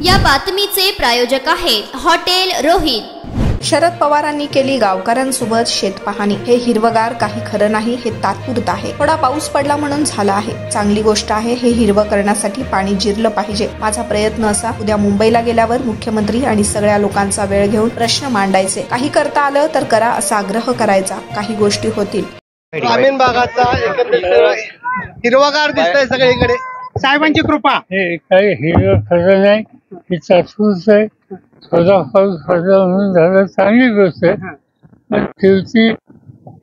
या बातमीचे प्रायोजक आहेत हॉटेल रोहित। शरद पवारांनी केली गावकऱ्यांसोबत शेतपाहणी। हे हिरवगार काही खरं नाही, हे तात्पुरतं आहे। थोडा पाऊस पडला म्हणून झाला आहे, चांगली गोष्ट आहे। हे हिरवं करण्यासाठी पाणी जिरलं पाहिजे। माझा प्रयत्न असा, उद्या मुंबईला गेल्यावर मुख्यमंत्री आणि सगळ्या लोकांचा वेळ घेऊन प्रश्न मांडायचे। काही करता आलं तर करा असा आग्रह करायचा, काही गोष्टी होतील। ग्रामीण भागाचा हिरवागार दिसतंय सगळीकडे, साहेबांची कृपा। हे काही हिरवं खरं नाही, हे तात्पुरतं आहे। थोडा पाऊस पडला म्हणून झालं, चांगली गोष्ट आहे। पण शेवटी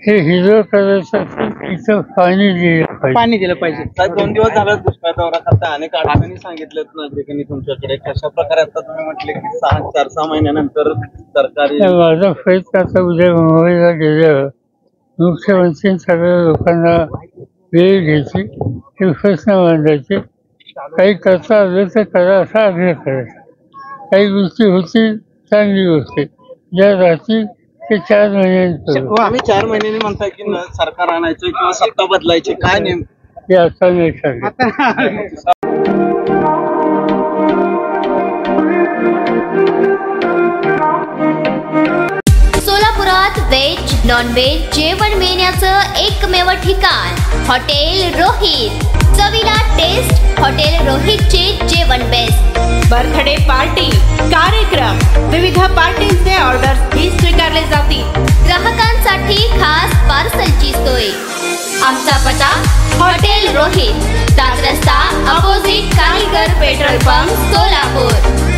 हे हिरवं करायसाठी इथं पाणी दिलं पाहिजे। साहेब 2 दिवस झाला दुष्काळ दौरा करता, अनेक अडचणी सांगितल्यात नागरिकांनी तुमच्याकडे। कशा प्रकारे आता तुम्ही म्हटले की 4-6 महिन्यानंतर सरकारी माझा प्रयत्न आता उद्या मुंबईला गेल्यावर मुख्यमंत्री सगळ्या लोकांना वेळ घ्यायची, हे प्रश्न मांडायचे। काही करता आलं तर करा असा आग्रह करायचा। काही गोष्टी होतील, चांगली गोष्ट ज्या राहतील ते 4 महिन्यांनी। आम्ही 4 महिन्यांनी म्हणताय की सरकार आणायचं किंवा सत्ता बदलायची, काय नेमकं हे आता नाही सांगत। सोलापुरात व्हेज नॉन व्हेज जेवण मिळण्याचं एकमेव ठिकाण हॉटेल रोहित। चवीला टेस्ट, हॉटेल रोहितचे जेवण बेस्ट। बर्थडे पार्टी, कार्यक्रम, विविध पार्टींचे ऑर्डर्स ही स्वीकारले जातील। ग्राहकांसाठी खास पार्सलची सोय। आमचा पत्ता हॉटेल रोहित, 7 रस्ता अपोजिट कारीगर पेट्रोल पंप, सोलापूर।